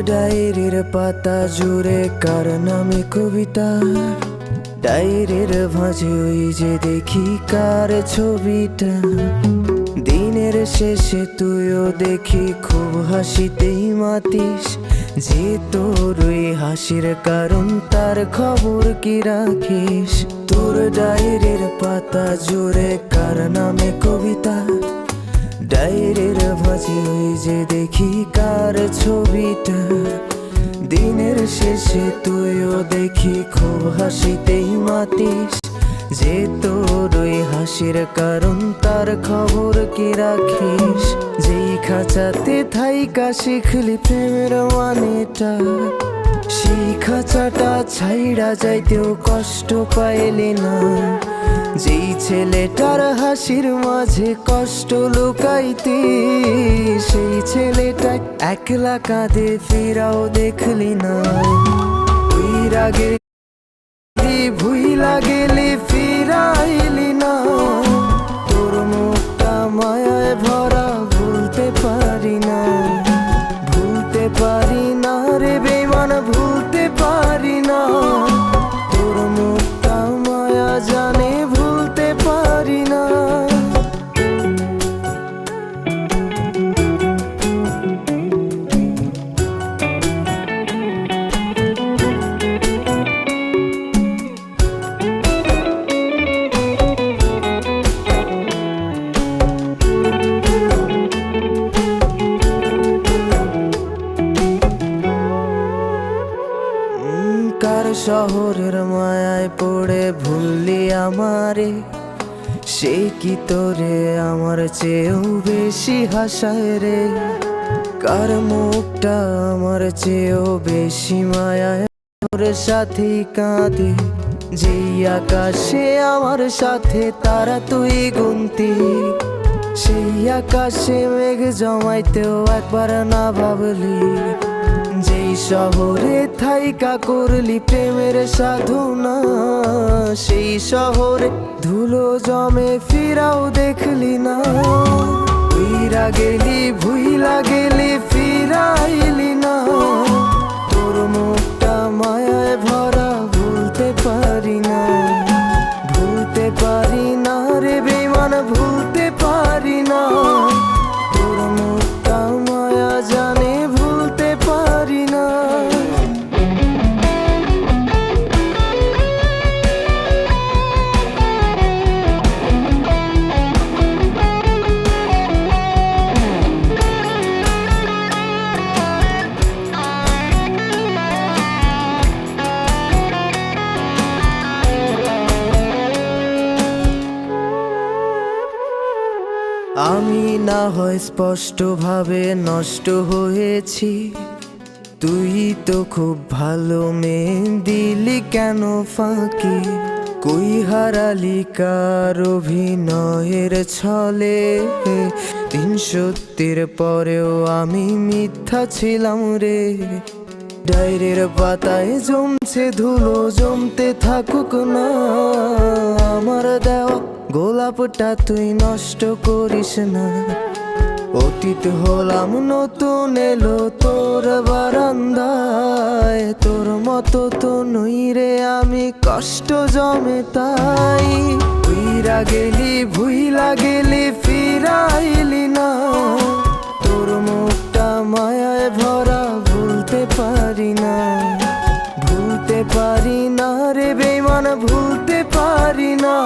ডায়েরির পাতা জুড়ে কার নামে কবিতা, ডায়েরির ভাঁজে ওই যে দেখি কার ছবিটা। দিনের শেষে তুইও দেখি খুব হাসিতেই মাতিস, যে তোর ওই হাসির কারণ তার খবর কি রাখিস। তোর ডায়েরির পাতা জুড়ে কার নামে কবিতা, ডায়েরির ভাঁজে ওই যে দেখি কার ছবিটা। দিনের শেষে তুইও দেখি খুব হাসিতেই মাতিস, যে তোর ওই হাসির কারণ তার খবর কি রাখিস। যেই খাঁচাতে থাইকা শিখলি প্রেমের মানেটা, সেই খাঁচাটা ছাইড়া যাইতেও কষ্ট পাইলি না। যেই ছেলেটার হাসির মাঝে কষ্ট লুকাইতি, সেই ছেলেটা একলা কাঁদে ফিরাও দেখলি না। উইরা গেলি ভুইলা গেলি ফিরাইলি না, তোর মুখটা মায়ায় ভরা ভুলতে পারি না। ভুলতে পারি না রে বেঈমান, ভুলতে পারি না। তোর মুখটা মায়া জানে ভুলতে পারি না। কার শহরের মায়ায় পড়ে ভুললি আমারে, সে কি তোরে আমার চেয়েও বেশি হাসায় রে। কার মুখটা আমার চেয়েও বেশি মায়ায় তোর সাথেই কাঁদে, যেই আকাশে আমার সাথে তারা তুই গুনতি। সেই আকাশে মেঘ জমাইতেও একবার না ভাবলি, যেই শহরে থাইকা করলি প্রেমের সাধনা। সেই শহরে ধুলো জমে ফিরাও দেখলি না। উইরা গেলি ভুইলা গেলি ফিরাইলি না, তোর মুখটা মায়ায় ভরা ভুলতে পারি না। ভুলতে পারি না রে বেঈমান, ভুলতে পারি না। তোর মুখটা মায়া জানে ভুলতে পারি না। আমি না হয় স্পষ্টভাবে নষ্ট হয়েছি, তুই তো খুব ভালো মেয়ে, দিলি কেন ফাঁকি। কই হারালি কার অভিনয়ের ছলে, 300 পরেও আমি মিথ্যা ছিলাম রে। ডায়েরির পাতায় জমছে ধুলো, জমতে থাকুক না। আমার দেওয়া গোলাপটা তুই নষ্ট করিস না। অতীত হলাম নতুন এলো তোর বারান্দায়, তোর মতো তো নই রে আমি, কষ্ট জমে তাই। উইরা গেলি ভুইলা গেলি ফিরাইলি না, তোর মুখটা মায়ায় ভরা ভুলতে পারি না। ভুলতে পারি না রে বেঈমান, ভুলতে পারি না।